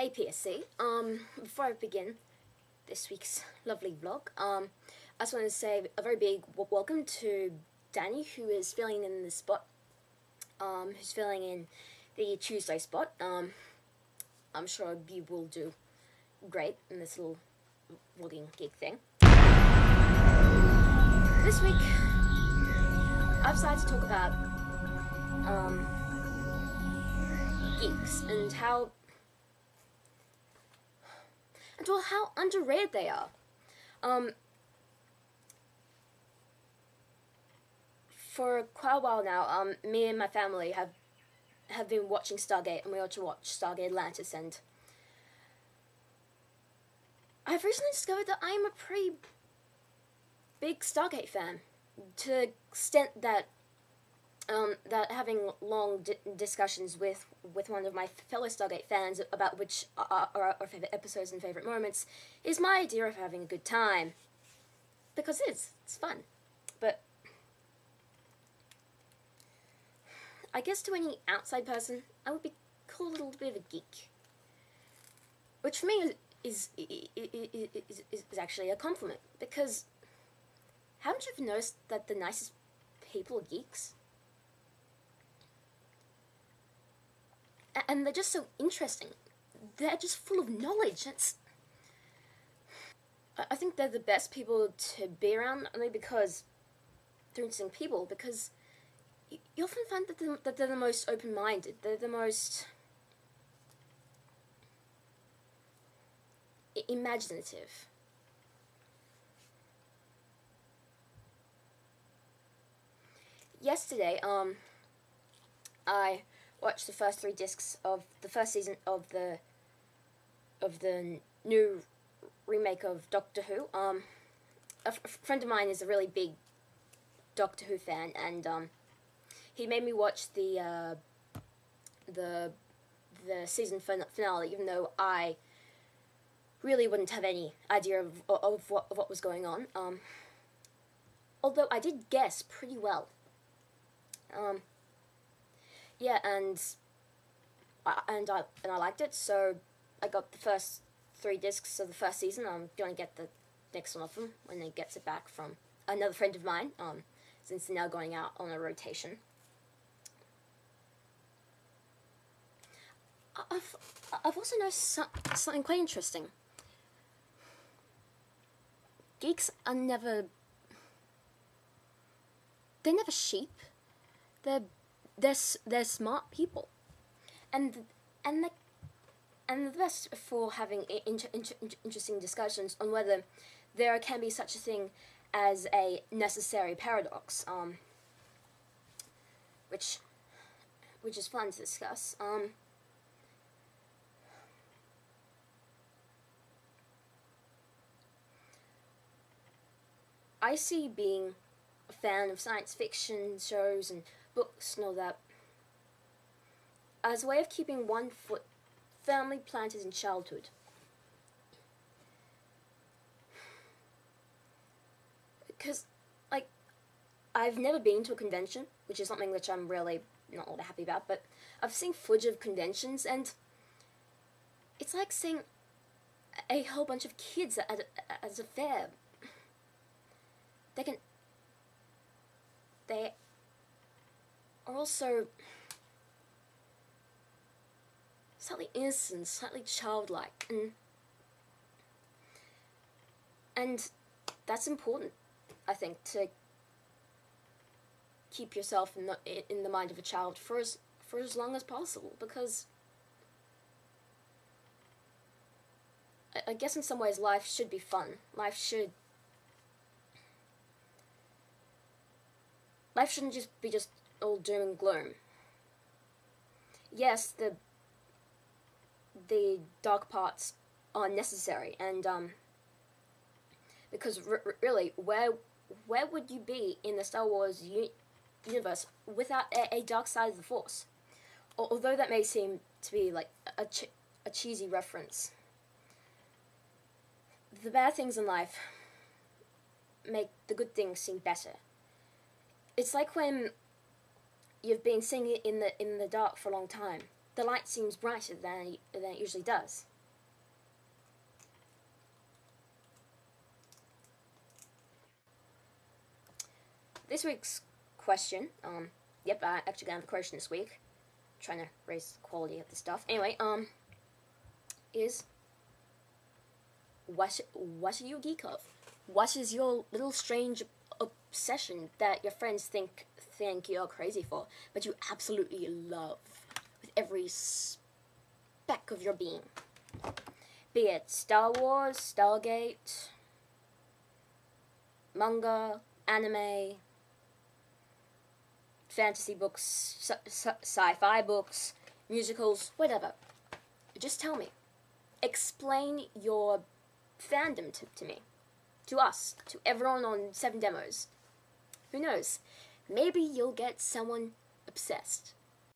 Hey PSC, before I begin this week's lovely vlog, I just want to say a very big welcome to Danny, who is filling in the spot, who's filling in the Tuesday spot. I'm sure you will do great in this little vlogging gig thing. This week, I've decided to talk about, geeks and how underrated they are. For quite a while now, me and my family have been watching Stargate, and we also watch Stargate Atlantis, and I've recently discovered that I am a pretty big Stargate fan, to the extent that that having long discussions with one of my fellow Stargate fans about which are our favourite episodes and favourite moments is my idea of having a good time. Because it's fun. But I guess to any outside person, I would be called a little bit of a geek. Which for me is actually a compliment. Because haven't you noticed that the nicest people are geeks? And they're just so interesting. They're just full of knowledge. I think they're the best people to be around, only because they're interesting people, because you often find that they're the most open-minded. They're the most imaginative. Yesterday, I watched the first 3 discs of the first season of the new remake of Doctor Who. A friend of mine is a really big Doctor Who fan, and he made me watch the season finale, even though I really wouldn't have any idea of what was going on. Although I did guess pretty well. Yeah, and I liked it, so I got the first 3 discs of the first season. I'm going to get the next one of them when he gets it back from another friend of mine, since they're now going out on a rotation. I've also noticed something quite interesting. Geeks are never sheep. They're smart people, and the best for having interesting discussions on whether there can be such a thing as a necessary paradox, which is fun to discuss. I see being a fan of science fiction shows and books and all that as a way of keeping one foot firmly planted in childhood. Because, like, I've never been to a convention, which is something which I'm really not all that happy about, but I've seen footage of conventions, and it's like seeing a whole bunch of kids at a fair. They are also slightly innocent, slightly childlike, and that's important, I think, to keep yourself in the mind of a child for as long as possible, because I guess in some ways life should be fun. Life shouldn't just be all doom and gloom. Yes, the dark parts are necessary, and because really, where would you be in the Star Wars universe without a dark side of the Force? Although that may seem to be like a cheesy reference, the bad things in life make the good things seem better. It's like when you've been singing in the dark for a long time. The light seems brighter than it usually does. this week's question, yep, I actually got a question this week. Trying to raise the quality of the stuff. Anyway, is what do you geek of? What is your little strange obsession that your friends think you're crazy for, but you absolutely love with every speck of your being? Be it Star Wars, Stargate, manga, anime, fantasy books, sci-fi books, musicals, whatever. Just tell me. Explain your fandom to me. To us. To everyone on 7 Demos. Who knows? Maybe you'll get someone obsessed.